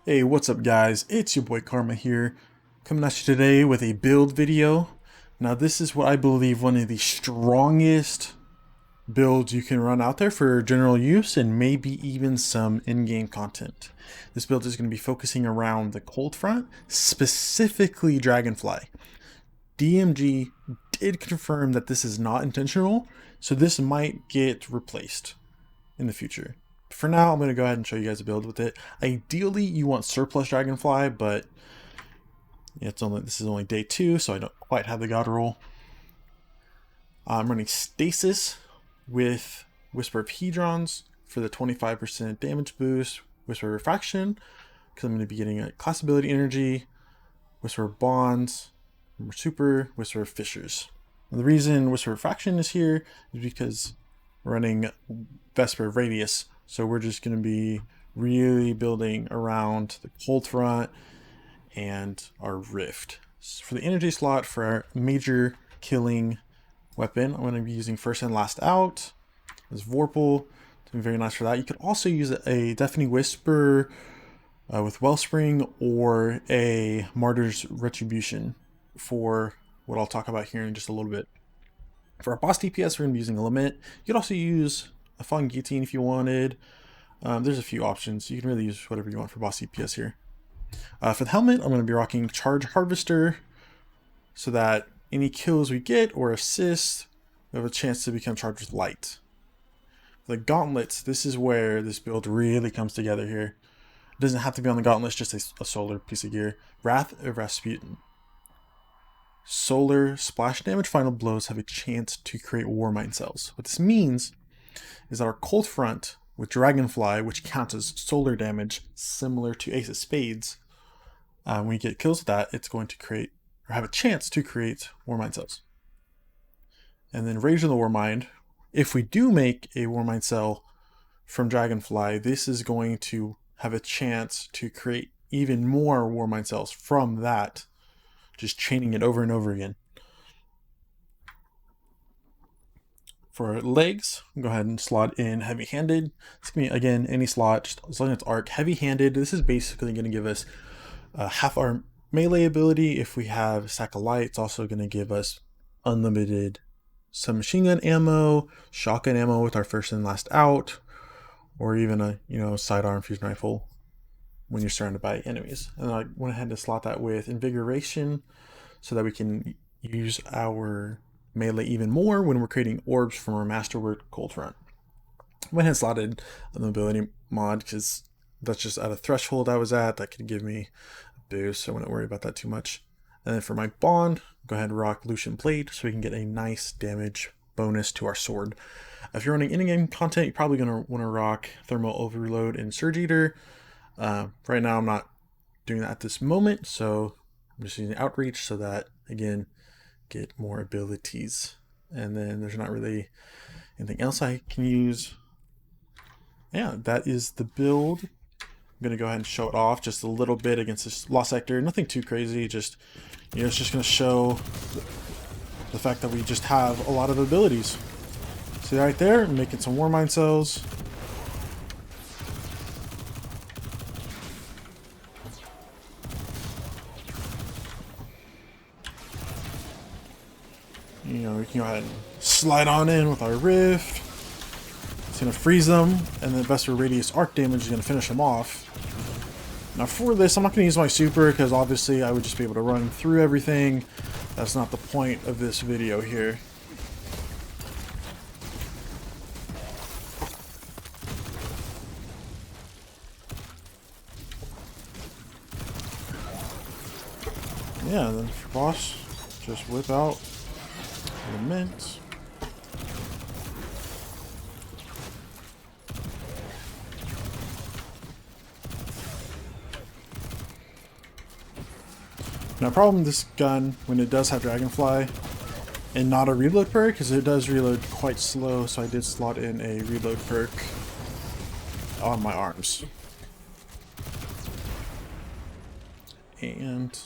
Hey, what's up guys? It's your boy Karma here, coming at you today with a build video. Now this is what I believe one of the strongest builds you can run out there for general use and maybe even some in-game content. This build is going to be focusing around the cold front, specifically Dragonfly. DMG did confirm that this is not intentional, so this might get replaced in the future. For now, I'm going to go ahead and show you guys a build with it. Ideally, you want surplus Dragonfly, but this is only day 2, so I don't quite have the god roll. I'm running stasis with Whisper of Hedrons for the 25% damage boost, Whisper of Refraction, because I'm going to be getting a class ability energy, Whisper of Bonds, Super, Whisper of Fissures. And the reason Whisper of Refraction is here is because we're running Vesper of Radius. So we're just going to be really building around the cold front and our rift. So for the energy slot for our major killing weapon, I'm going to be using first and last out as Vorpal. It's very nice for that. You could also use a Deafening Whisper with Wellspring or a Martyr's Retribution for what I'll talk about here in just a little bit. For our boss DPS, we're going to be using a Lament. You could also use a Fun Guillotine if you wanted. There's a few options. You can really use whatever you want for boss DPS here. For the helmet, I'm going to be rocking Charge Harvester so that any kills we get or assists, we have a chance to become charged with light. For the gauntlets, this is where this build really comes together here. It doesn't have to be on the gauntlets, just a solar piece of gear. Wrath of Rasputin. Solar splash damage final blows have a chance to create Warmind cells. What this means is that our cold front with Dragonfly, which counts as solar damage similar to Ace of Spades, when we get kills with that, it's going to create or have a chance to create Warmind cells. And then Rage of the Warmind, if we do make a Warmind cell from Dragonfly, this is going to have a chance to create even more Warmind cells from that, just chaining it over and over again. For legs, go ahead and slot in heavy-handed. It's going to be, again, any slot, just as long as it's arc. Heavy-handed, this is basically going to give us half our melee ability. If we have Sack of Light, it's also going to give us unlimited submachine gun ammo, shotgun ammo with our first and last out, or even a sidearm fusion rifle when you're surrounded by enemies. And I went ahead and slot that with Invigoration so that we can use our melee even more when we're creating orbs from our Masterwork Cold Front. I went ahead and slotted an ability mod because that's just at a threshold I was at. That could give me a boost, so I wouldn't worry about that too much. And then for my bond, go ahead and rock Lucian Blade so we can get a nice damage bonus to our sword. If you're running in-game content, you're probably going to want to rock Thermal Overload and Surge Eater. Right now I'm not doing that at this moment, so I'm just using Outreach so that, again, get more abilities. And then there's not really anything else I can use. Yeah, that is the build. I'm going to go ahead and show it off just a little bit against this Lost Sector. Nothing too crazy, just, it's just going to show the fact that we just have a lot of abilities. See right there, I'm making some Warmind cells. We can go ahead and slide on in with our Rift. It's going to freeze them, and then Vesper Radius arc damage is going to finish them off. Now for this, I'm not going to use my super, because obviously I would just be able to run through everything. That's not the point of this video here. Yeah, and then for boss, just whip out Lament. Now, problem with this gun when it does have Dragonfly and not a reload perk, because it does reload quite slow, so I did slot in a reload perk on my arms. And